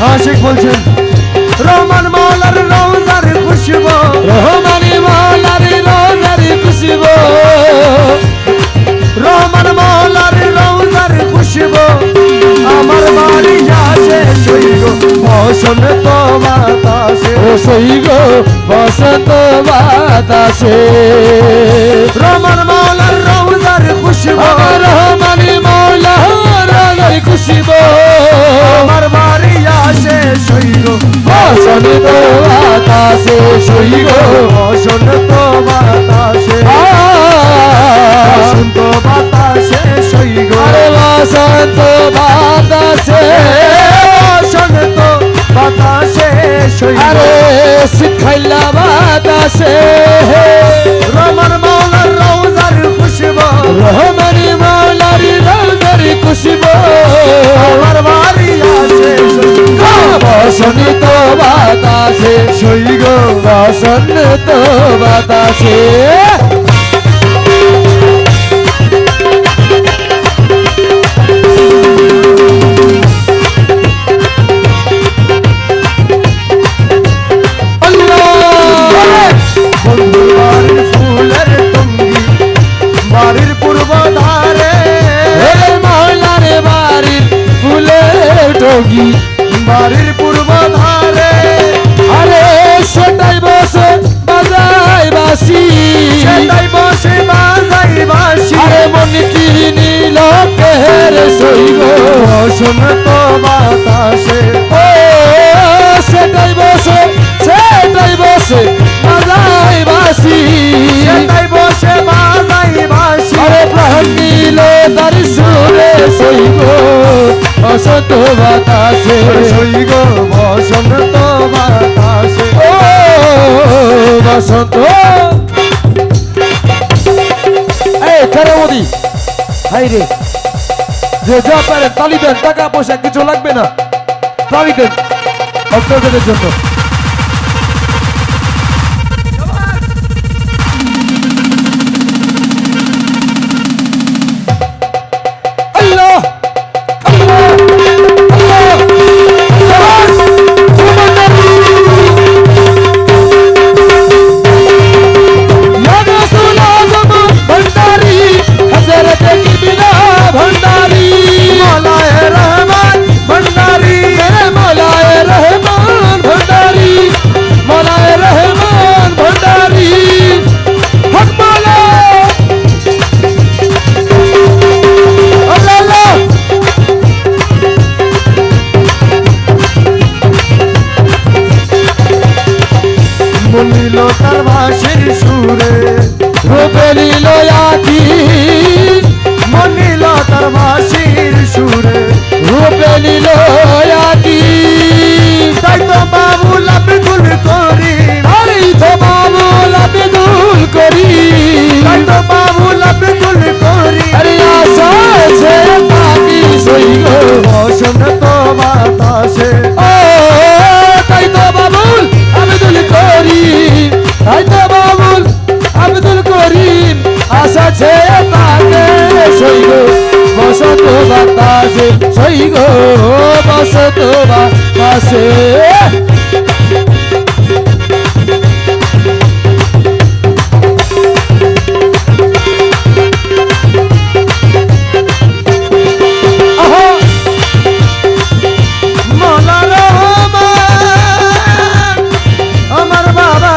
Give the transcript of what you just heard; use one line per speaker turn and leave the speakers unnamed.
আশিক বলছেন রহমান মৌলার রওজার খুশবু,
রহমানি মৌলার রওজার খুশবু,
রহমান মৌলার রওজার খুশবু আমার বাড়ি আসে সৈগ বসন্ত বাতাসে,
ও সৈগ বসন্ত বাতাসে।
রহমান মৌলার রওজার খুশবু,
রহমানি মৌলার রওজার খুশবু
আমার বাড়ি আসে সৈগ
বসন্ত বাতাসে, সৈগ
বসন্ত বাতাসে, বসন্ত বাতাসে সৈগ,
আরে বসন্ত বাতাসে,
বসন্ত বাতাসে সৈগ,
আরে শিখাইলা বাতাসে।
রহমান মৌলার রওজার খুশবু,
রহমানি মৌলার রওজার খুশবু
আমার বাড়ি আসে সৈগ
বসন্ত বাতাসে,
সৈগ
বসন্ত বাতাসে।
বন্ধুর বাড়ির ফুলের টঙ্গি বাড়ির পূর্ব ধারে,
মৌলার বাড়ির ফুলের টগি,
বাড়ির পূর্ব ধারে,
আরে সেটাই বসে বাজাই বাসি,
সেটাই বসে বাজাই বাঁশি,
আরে মন কি নীল কের সইব
বসন্ত বাতাসে,
ও সেটাই বসে বাজাই বাসি,
সেটাই বসে বাজাই বাঁশি,
আরে প্রাণ নীল তার সুরে সইব বসন্ত বাতাসে,
সৈগ বসন্ত বাতাসে,
ও বসন্ত। এই খেরে মোদি হাই রে, যে যা পারেন তালি দেন, টাকা পয়সা কিছু লাগবে না, তালি দেন ভক্তদের জন্য। আল্লাহ আল্লাহ
মৌলায়ে রহমান ভণ্ডারি, মনিল তার ভাষির সুরে, মনিল তার ভাষির সুরে, তাই তো বাবুল আব্দুল করিম, তাই তো বাবুল আব্দুল করিম, বসন্ত বাতাসে,
তাই তো বাবুল আব্দুল করিম আসাছে তাকে সইগ বসন্ত বাতাসে, সইগ বসন্ত বাতাসে।
মৌলা রহমান আমার বাবা